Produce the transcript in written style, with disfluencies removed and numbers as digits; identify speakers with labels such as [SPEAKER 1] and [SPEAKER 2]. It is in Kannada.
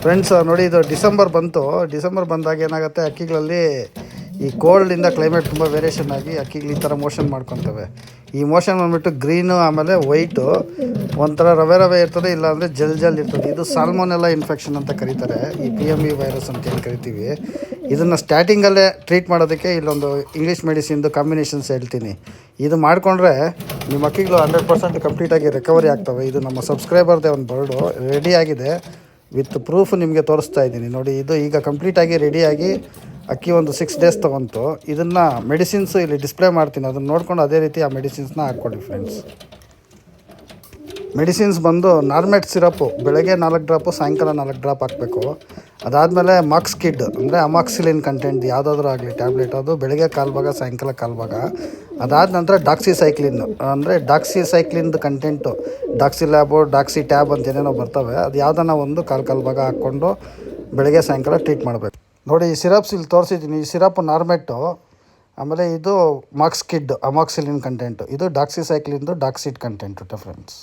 [SPEAKER 1] ಫ್ರೆಂಡ್ಸ್ ನೋಡಿ, ಇದು ಡಿಸೆಂಬರ್ ಬಂತು. ಡಿಸೆಂಬರ್ ಬಂದಾಗ ಏನಾಗುತ್ತೆ, ಅಕ್ಕಿಗಳಲ್ಲಿ ಈ ಕೋಲ್ಡಿಂದ ಕ್ಲೈಮೇಟ್ ತುಂಬ ವೇರಿಯೇಷನ್ ಆಗಿ ಅಕ್ಕಿಗಳು ಈ ಥರ ಮೋಷನ್ ಮಾಡ್ಕೊತವೆ. ಈ ಮೋಷನ್ ಬಂದುಬಿಟ್ಟು ಗ್ರೀನು ಆಮೇಲೆ ವೈಟು ಒಂಥರ ರವೆ ರವೆ ಇರ್ತದೆ, ಇಲ್ಲಾಂದರೆ ಜಲ್ ಇರ್ತದೆ. ಇದು ಸಾಲ್ಮೊನೆಲ್ಲಾ ಇನ್ಫೆಕ್ಷನ್ ಅಂತ ಕರೀತಾರೆ, ಈ PME ವೈರಸ್ ಅಂತ ಏನು ಕರಿತೀವಿ. ಇದನ್ನು ಸ್ಟಾರ್ಟಿಂಗಲ್ಲೇ ಟ್ರೀಟ್ ಮಾಡೋದಕ್ಕೆ ಇಲ್ಲೊಂದು ಇಂಗ್ಲೀಷ್ ಮೆಡಿಸಿನ್ದು ಕಾಂಬಿನೇಷನ್ಸ್ ಹೇಳ್ತೀನಿ. ಇದು ಮಾಡಿಕೊಂಡ್ರೆ ನಿಮ್ಮ ಅಕ್ಕಿಗಳು 100% ಕಂಪ್ಲೀಟಾಗಿ ರಿಕವರಿ ಆಗ್ತವೆ. ಇದು ನಮ್ಮ ಸಬ್ಸ್ಕ್ರೈಬರ್ದೇ ಒಂದು ಬರ್ಡು ರೆಡಿಯಾಗಿದೆ, ವಿತ್ ಪ್ರೂಫ್ ನಿಮಗೆ ತೋರಿಸ್ತಾ ಇದ್ದೀನಿ ನೋಡಿ. ಇದು ಈಗ ಕಂಪ್ಲೀಟಾಗಿ ರೆಡಿಯಾಗಿ ಅಕ್ಕಿ ಒಂದು 6 ಡೇಸ್ ತೊಗೊಂತು. ಇದನ್ನು ಮೆಡಿಸಿನ್ಸು ಇಲ್ಲಿ ಡಿಸ್ಪ್ಲೇ ಮಾಡ್ತೀನಿ, ಅದನ್ನು ನೋಡ್ಕೊಂಡು ಅದೇ ರೀತಿ ಆ ಮೆಡಿಸಿನ್ಸ್ನ ಹಾಕ್ಕೊಳ್ಳಿ ಫ್ರೆಂಡ್ಸ್. ಮೆಡಿಸಿನ್ಸ್ ಬಂದು ನಾರ್ಮೆಟ್ ಸಿರಪ್ಪು ಬೆಳಗ್ಗೆ 4 ಡ್ರಾಪು, ಸಾಯಂಕಾಲ 4 ಡ್ರಾಪ್ ಹಾಕಬೇಕು. ಅದಾದಮೇಲೆ ಮಾಕ್ಸ್ ಕಿಡ್ ಅಂದರೆ ಅಮಾಕ್ಸಿಲಿನ್ ಕಂಟೆಂಟ್ ಯಾವುದಾದ್ರೂ ಆಗಲಿ ಟ್ಯಾಬ್ಲೆಟ್, ಅದು ಬೆಳಗ್ಗೆ 1/4 ಭಾಗ, ಸಾಯಂಕಾಲ 1/4 ಭಾಗ. ಅದಾದ ನಂತರ ಡಾಕ್ಸಿಸೈಕ್ಲಿನ್ ಅಂದರೆ ಡಾಕ್ಸಿಸೈಕ್ಲಿನ್ದು ಕಂಟೆಂಟು, ಡಾಕ್ಸಿಲ್ಯಾಬು, ಡಾಕ್ಸಿ ಟ್ಯಾಬ್ ಅಂತ ಏನೇನೋ ಬರ್ತವೆ, ಅದು ಯಾವುದನ್ನ ಒಂದು 1/4 ಭಾಗ ಹಾಕ್ಕೊಂಡು ಬೆಳಗ್ಗೆ ಸಾಯಂಕಾಲ ಟ್ರೀಟ್ ಮಾಡಬೇಕು. ನೋಡಿ, ಈ ಸಿರಪ್ಸ್ ಇಲ್ಲಿ ತೋರಿಸಿದ್ದೀನಿ. ಈ ಸಿರಪ್ ನಾರ್ಮೆಟ್ಟು, ಆಮೇಲೆ ಇದು ಮಾಕ್ಸ್ ಕಿಡ್ ಅಮಾಕ್ಸಿಲಿನ್ ಕಂಟೆಂಟು, ಇದು ಡಾಕ್ಸಿಸೈಕ್ಲಿನ್ದು ಡಾಕ್ಸಿಡ್ ಕಂಟೆಂಟು ಫ್ರೆಂಡ್ಸ್.